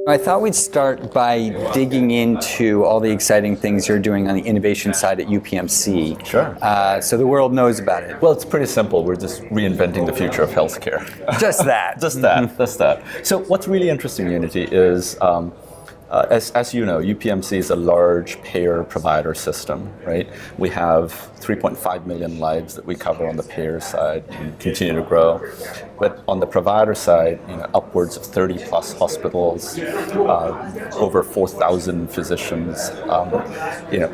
I thought we'd start by digging into all the exciting things you're doing on the innovation side at UPMC. Sure. So the world knows about it. Well, it's pretty simple. We're just reinventing the future of healthcare. Just that. Just that. So what's really interesting, Unity, is as you know, UPMC is a large payer-provider system, right? We have 3.5 million lives that we cover on the payer side and continue to grow. But on the provider side, upwards of 30 plus hospitals, over 4,000 physicians.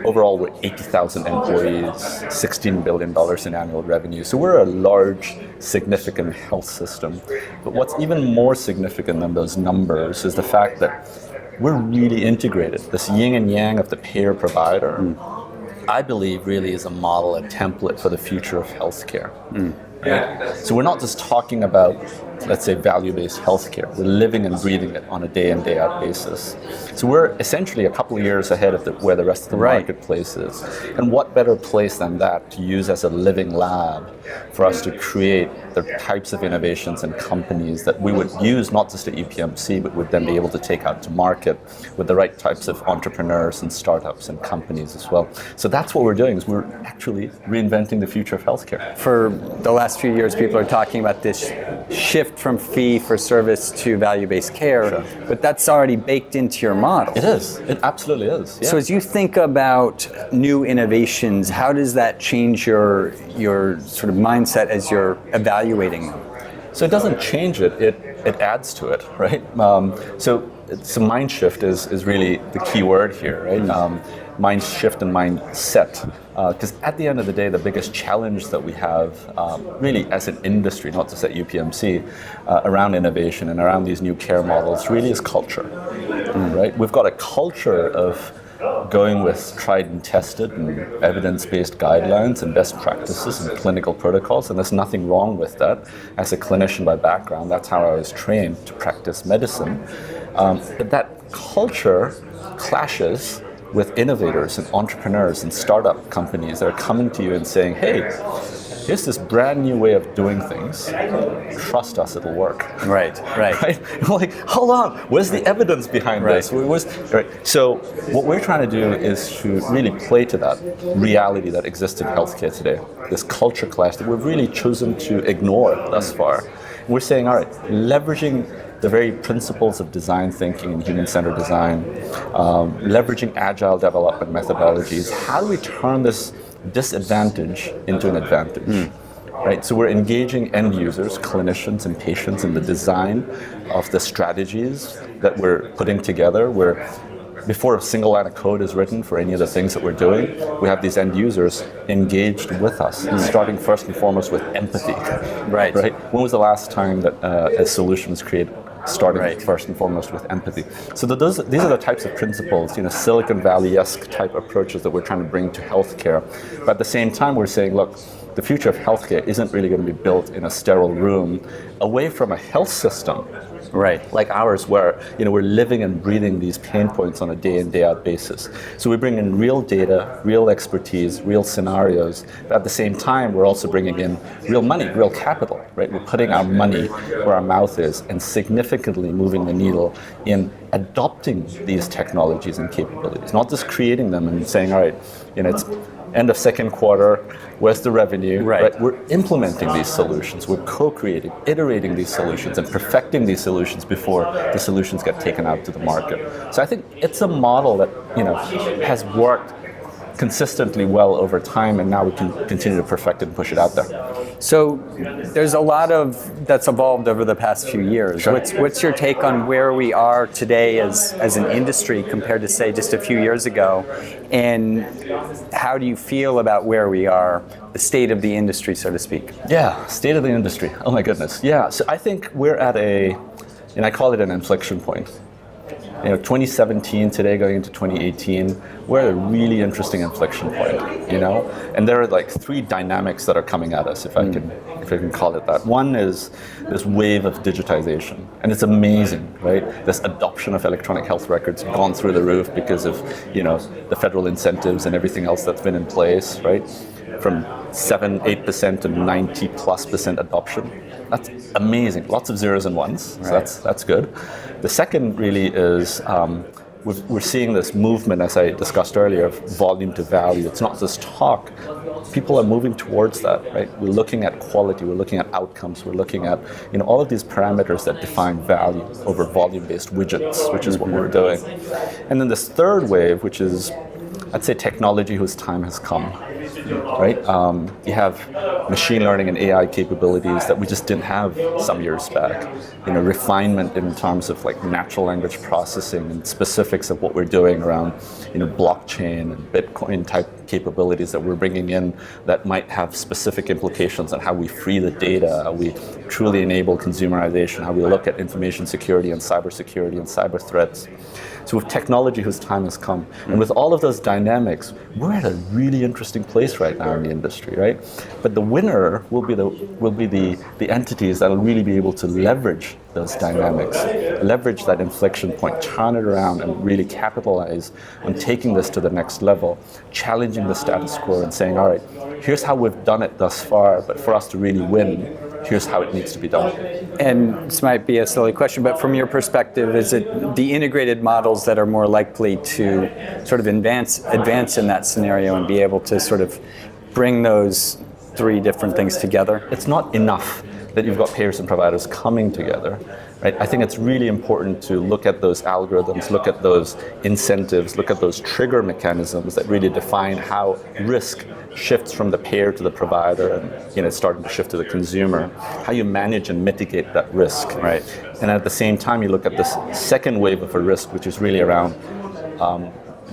Overall, we're 80,000 employees, $16 billion in annual revenue. So we're a large, significant health system. But what's even more significant than those numbers is the fact that we're really integrated. This yin and yang of the payer provider, I believe, really is a model, a template for the future of healthcare. Right? So we're not just talking about, let's say, value-based healthcare. We're living and breathing it on a day in, day out basis. So we're essentially a couple of years ahead of where the rest of the marketplace is. And what better place than that to use as a living lab for us to create the types of innovations and companies that we would use not just at UPMC, but would then be able to take out to market with the right types of entrepreneurs and startups and companies as well. So that's what we're doing, is we're actually reinventing the future of healthcare. For the last few years, people are talking about this shift from fee for service to value-based care, but that's already baked into your model. It is. It absolutely is. Yeah. So as you think about new innovations, how does that change your sort of mindset as you're evaluating them? So it doesn't change it, it adds to it, right? So mind shift is really the key word here, right? Mind shift and mindset. Because at the end of the day, the biggest challenge that we have, really as an industry, not just at UPMC, around innovation and around these new care models, really is culture, right? We've got a culture of going with tried and tested and evidence-based guidelines and best practices and clinical protocols, and there's nothing wrong with that. As a clinician by background, that's how I was trained to practice medicine. But that culture clashes with innovators and entrepreneurs and startup companies that are coming to you and saying, hey, here's this brand new way of doing things. Trust us, it'll work. Right. I'm like, hold on, where's the evidence behind this? So what we're trying to do is to really play to that reality that exists in healthcare today, this culture clash that we've really chosen to ignore thus far. We're saying, all right, leveraging the very principles of design thinking and human-centered design, leveraging agile development methodologies, how do we turn this disadvantage into an advantage? Right? So we're engaging end users, clinicians and patients in the design of the strategies that we're putting together, where before a single line of code is written for any of the things that we're doing, we have these end users engaged with us, starting first and foremost with empathy. Right? When was the last time that a solution was created? Starting first and foremost with empathy. So these are the types of principles, Silicon Valley-esque type approaches that we're trying to bring to healthcare. But at the same time, we're saying, look, the future of healthcare isn't really going to be built in a sterile room away from a health system like ours, where we're living and breathing these pain points on a day in, day out basis. So we bring in real data, real expertise, real scenarios, but at the same time we're also bringing in real money, real capital, right? We're putting our money where our mouth is and significantly moving the needle in adopting these technologies and capabilities, not just creating them and saying, all right, it's end of second quarter, where's the revenue? Right. We're implementing these solutions, we're co-creating, iterating these solutions and perfecting these solutions before the solutions get taken out to the market. So I think it's a model that has worked consistently well over time, and now we can continue to perfect it and push it out there. So there's a lot that's evolved over the past few years. Sure. What's your take on where we are today as an industry compared to, say, just a few years ago? And how do you feel about where we are, the state of the industry, so to speak? Yeah, state of the industry. Oh my goodness. Yeah, so I think we're at and I call it an inflection point. 2017 today going into 2018, we're at a really interesting inflection point, And there are like three dynamics that are coming at us, if I can call it that. One is this wave of digitization, and it's amazing, right? This adoption of electronic health records has gone through the roof because of, the federal incentives and everything else that's been in place, right? from 7-8% to 90+% adoption. That's amazing. Lots of zeros and ones. So that's good. The second really is we're seeing this movement, as I discussed earlier, of volume to value. It's not just talk. People are moving towards that, right? We're looking at quality, we're looking at outcomes, we're looking at all of these parameters that define value over volume-based widgets, which is what we're doing. And then this third wave, which is, I'd say, technology whose time has come, right? You have machine learning and AI capabilities that we just didn't have some years back. Refinement in terms of like natural language processing and specifics of what we're doing around, blockchain and Bitcoin type capabilities that we're bringing in that might have specific implications on how we free the data, how we truly enable consumerization, how we look at information security and cyber threats. So with technology whose time has come, and with all of those dynamics, we're at a really interesting place right now in the industry, right? But the winner will be the entities that will really be able to leverage those dynamics, leverage that inflection point, turn it around, and really capitalize on taking this to the next level, challenging the status quo and saying, all right, here's how we've done it thus far, but for us to really win, here's how it needs to be done. And this might be a silly question, but from your perspective, is it the integrated models that are more likely to sort of advance in that scenario and be able to sort of bring those three different things together? It's not enough that you've got payers and providers coming together, right? I think it's really important to look at those algorithms, look at those incentives, look at those trigger mechanisms that really define how risk shifts from the payer to the provider and it's starting to shift to the consumer, how you manage and mitigate that risk, right? And at the same time, you look at this second wave of a risk, which is really around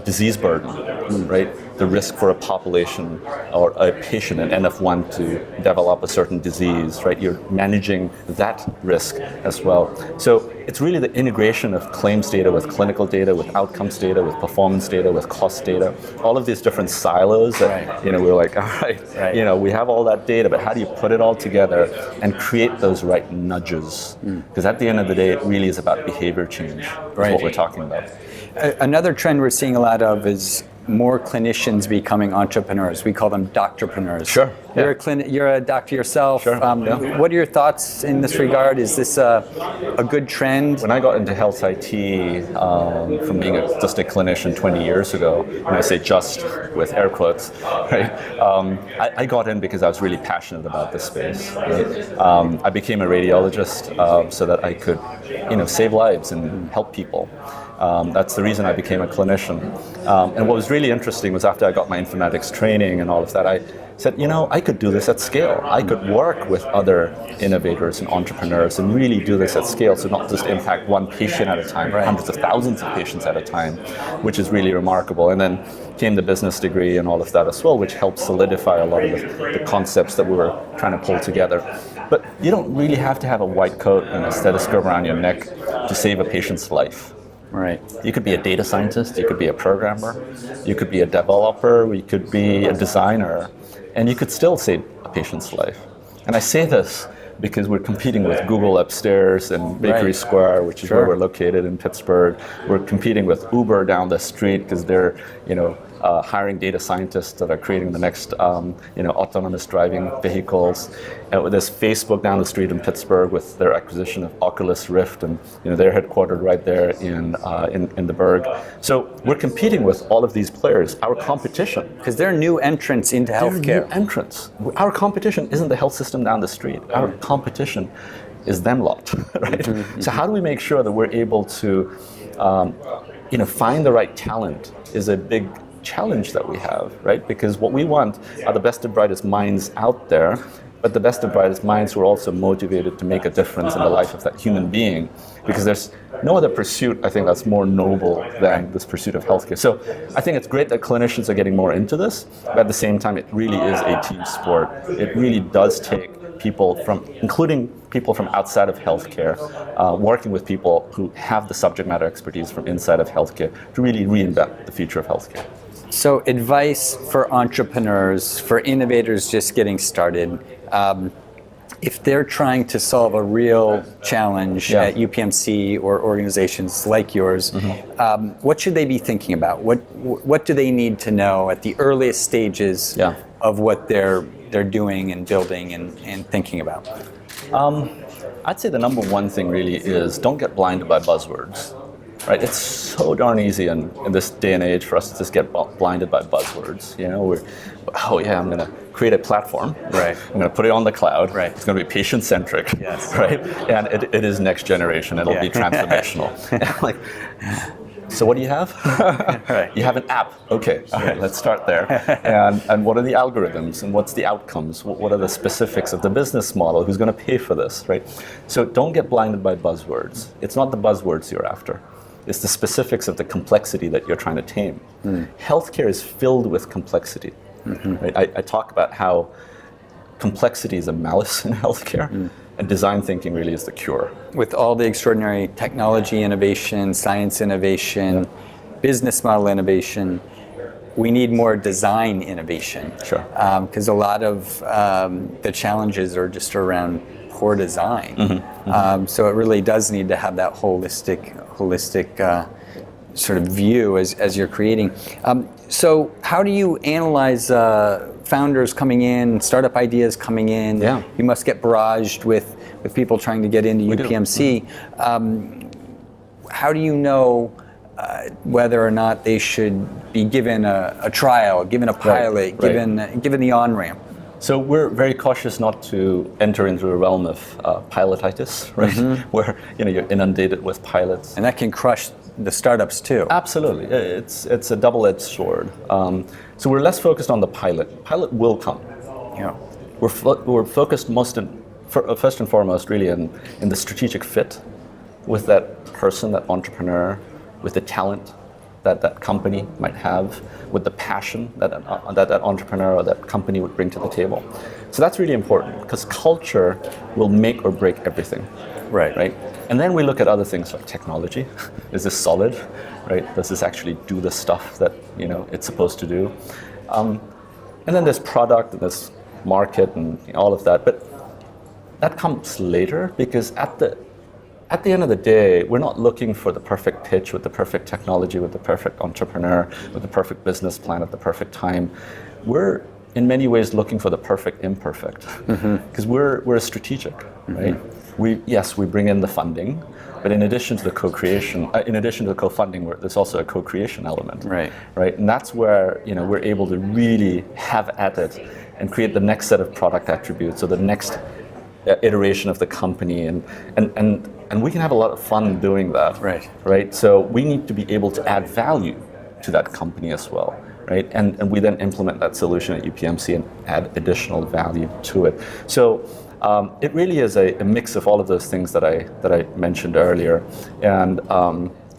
disease burden, right? The risk for a population or a patient, an NF1, to develop a certain disease, right? You're managing that risk as well. So it's really the integration of claims data with clinical data, with outcomes data, with performance data, with cost data, all of these different silos that, we're like, all right, we have all that data, but how do you put it all together and create those right nudges? Because at the end of the day, it really is about behavior change, is what we're talking about. Another trend we're seeing a lot of is more clinicians becoming entrepreneurs. We call them doctorpreneurs. Sure. You're a doctor yourself. Sure. What are your thoughts in this regard? Is this a good trend? When I got into health IT from being just a clinician 20 years ago, and I say just with air quotes, right? I got in because I was really passionate about this space. Right? I became a radiologist so that I could, save lives and help people. That's the reason I became a clinician. And what was really interesting was after I got my informatics training and all of that, I said, I could do this at scale. I could work with other innovators and entrepreneurs and really do this at scale, so not just impact one patient at a time, hundreds of thousands of patients at a time, which is really remarkable. And then came the business degree and all of that as well, which helped solidify a lot of the concepts that we were trying to pull together. But you don't really have to have a white coat and a stethoscope around your neck to save a patient's life. Right. You could be a data scientist, you could be a programmer, you could be a developer, you could be a designer, and you could still save a patient's life. And I say this because we're competing with Google upstairs and Bakery Square, which is where we're located in Pittsburgh. We're competing with Uber down the street because they're, hiring data scientists that are creating the next, autonomous driving vehicles. There's Facebook down the street in Pittsburgh with their acquisition of Oculus Rift, and they're headquartered right there in the Berg. So we're competing with all of these players. Our competition, because they're new entrants into healthcare. They're new entrants. Our competition isn't the health system down the street. Our competition is them lot, right? So how do we make sure that we're able to, find the right talent is a big challenge that we have, right? Because what we want are the best and brightest minds out there, but the best and brightest minds who are also motivated to make a difference in the life of that human being, because there's no other pursuit, I think, that's more noble than this pursuit of healthcare. So I think it's great that clinicians are getting more into this, but at the same time, it really is a team sport. It really does take people including people from outside of healthcare, working with people who have the subject matter expertise from inside of healthcare to really reinvent the future of healthcare. So advice for entrepreneurs, for innovators just getting started. If they're trying to solve a real challenge at UPMC or organizations like yours, what should they be thinking about? What do they need to know at the earliest stages of what they're doing and building and thinking about? I'd say the number one thing really is don't get blinded by buzzwords. Right, it's so darn easy in this day and age for us to just get blinded by buzzwords. You know, I'm going to create a platform. Right. I'm going to put it on the cloud. Right. It's going to be patient-centric. Yes. Right. And it is next generation. It'll be transformational. Like, so what do you have? Right. You have an app. Okay. All right. Let's start there. And what are the algorithms and what's the outcomes? What are the specifics of the business model? Who's going to pay for this? Right. So don't get blinded by buzzwords. It's not the buzzwords you're after. It's the specifics of the complexity that you're trying to tame. Healthcare is filled with complexity. Right? I talk about how complexity is a malice in healthcare, and design thinking really is the cure. With all the extraordinary technology innovation, science innovation, business model innovation, we need more design innovation. Sure. Because a lot of the challenges are just around poor design. So it really does need to have that holistic sort of view as you're creating. So how do you analyze founders coming in, startup ideas coming in? Yeah. You must get barraged with people trying to get into UPMC. How do you know whether or not they should be given a trial, given a pilot, given the on-ramp? So we're very cautious not to enter into a realm of pilotitis, right? Where you're inundated with pilots, and that can crush the startups too. Absolutely, it's a double-edged sword. So we're less focused on the pilot. Pilot will come. Yeah. We're focused first and foremost really in the strategic fit with that person, that entrepreneur, with the talent that company might have, with the passion that entrepreneur or that company would bring to the table. So that's really important because culture will make or break everything. Right? And then we look at other things like technology. Is this solid? Right? Does this actually do the stuff that it's supposed to do? And then there's product and there's market and all of that. But that comes later because at the end of the day, we're not looking for the perfect pitch with the perfect technology, with the perfect entrepreneur, with the perfect business plan at the perfect time. We're in many ways looking for the perfect imperfect because we're strategic, right? We bring in the funding, but in addition to the co-creation, in addition to the co-funding, there's also a co-creation element, right? And that's where we're able to really have at it and create the next set of product attributes or the next iteration of the company, and we can have a lot of fun doing that, right? So we need to be able to add value to that company as well, right? And we then implement that solution at UPMC and add additional value to it. So it really is a mix of all of those things that I mentioned earlier, and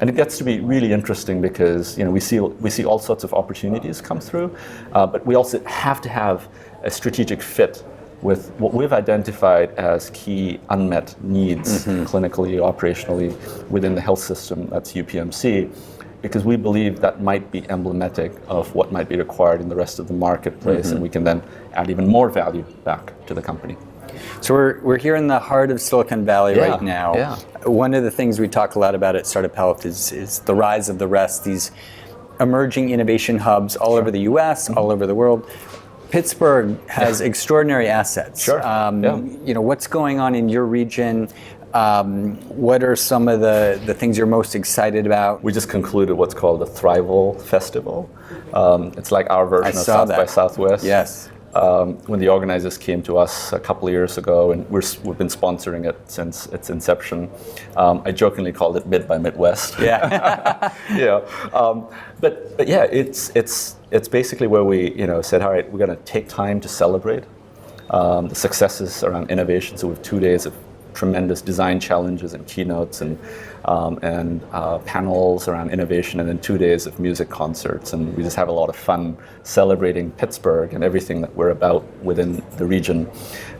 it gets to be really interesting because we see all sorts of opportunities come through, but we also have to have a strategic fit with what we've identified as key unmet needs clinically, operationally within the health system, that's UPMC, because we believe that might be emblematic of what might be required in the rest of the marketplace, and we can then add even more value back to the company. So we're here in the heart of Silicon Valley right now. Yeah. One of the things we talk a lot about at Startup Health is the rise of the rest, these emerging innovation hubs all over the US, all over the world. Pittsburgh has extraordinary assets. Sure. What's going on in your region? What are some of the things you're most excited about? We just concluded what's called the Thrival Festival. It's like our version of South by Southwest. Yes. When the organizers came to us a couple of years ago, and we've been sponsoring it since its inception. I jokingly called it Mid by Midwest. Yeah. But yeah, it's basically where we said, all right, we're going to take time to celebrate the successes around innovation. So we have 2 days of tremendous design challenges and keynotes and panels around innovation, and then 2 days of music concerts, and we just have a lot of fun celebrating Pittsburgh and everything that we're about within the region.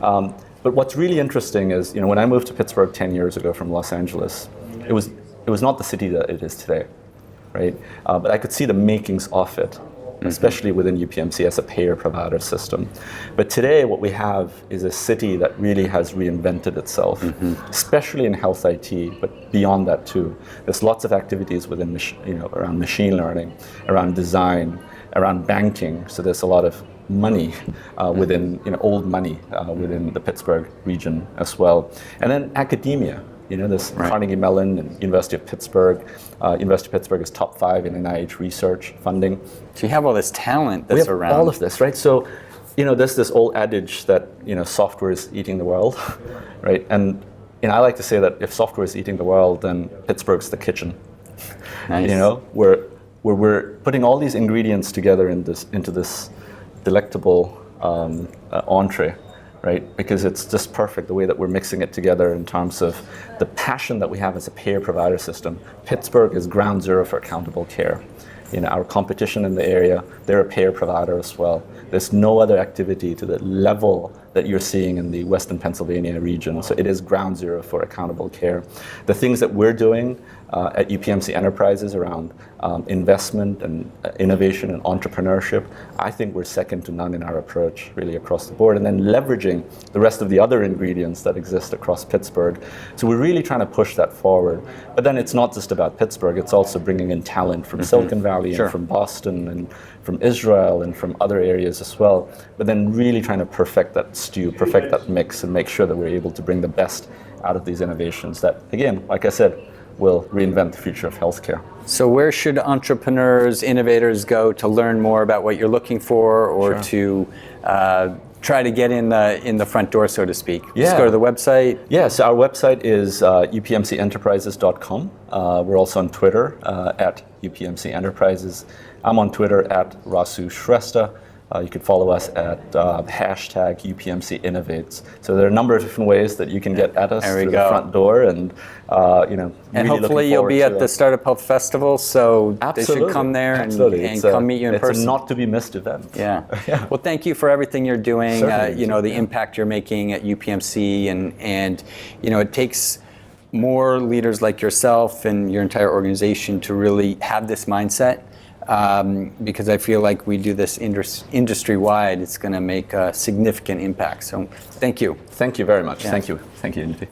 But what's really interesting is, when I moved to Pittsburgh 10 years ago from Los Angeles, it was not the city that it is today, right? But I could see the makings of it especially within UPMC as a payer-provider system. But today, what we have is a city that really has reinvented itself, especially in health IT, but beyond that too. There's lots of activities within, around machine learning, around design, around banking. So there's a lot of money within, old money within the Pittsburgh region as well. And then academia. There's Carnegie Mellon and University of Pittsburgh. University of Pittsburgh is top 5 in NIH research funding. So you have all this talent that's we have around. all of this, right? So, there's this old adage that, software is eating the world, right? And, I like to say that if software is eating the world, then Pittsburgh's the kitchen. Nice. Where we're putting all these ingredients together into this delectable entree. Right? Because it's just perfect the way that we're mixing it together in terms of the passion that we have as a payer-provider system. Pittsburgh is ground zero for accountable care. Our competition in the area, they're a payer provider as well. There's no other activity to the level that you're seeing in the Western Pennsylvania region. So it is ground zero for accountable care. The things that we're doing at UPMC Enterprises around investment and innovation and entrepreneurship, I think we're second to none in our approach really across the board. And then leveraging the rest of the other ingredients that exist across Pittsburgh. So we're really trying to push that forward. But then it's not just about Pittsburgh, it's also bringing in talent from Silicon Valley and from Boston and from Israel and from other areas as well. But then really trying to perfect that stew, perfect that mix, and make sure that we're able to bring the best out of these innovations that, again, like I said, will reinvent the future of healthcare. So where should entrepreneurs, innovators go to learn more about what you're looking for, or to try to get in the front door, so to speak? Just go to the website. Yeah, so our website is upmcenterprises.com. We're also on Twitter at UPMC Enterprises. I'm on Twitter at Rasu Shrestha. You can follow us at hashtag UPMC Innovates. So there are a number of different ways that you can get at us through the front door, and and really hopefully you'll be at the Startup Health Festival, so they should come there and come meet you in person. It's a not to be missed event. Yeah. Well, thank you for everything you're doing. Certainly. The impact you're making at UPMC, and it takes more leaders like yourself and your entire organization to really have this mindset. Because I feel like we do this industry-wide, it's going to make a significant impact. So thank you. Thank you very much. Thank you. Thank you, Unity.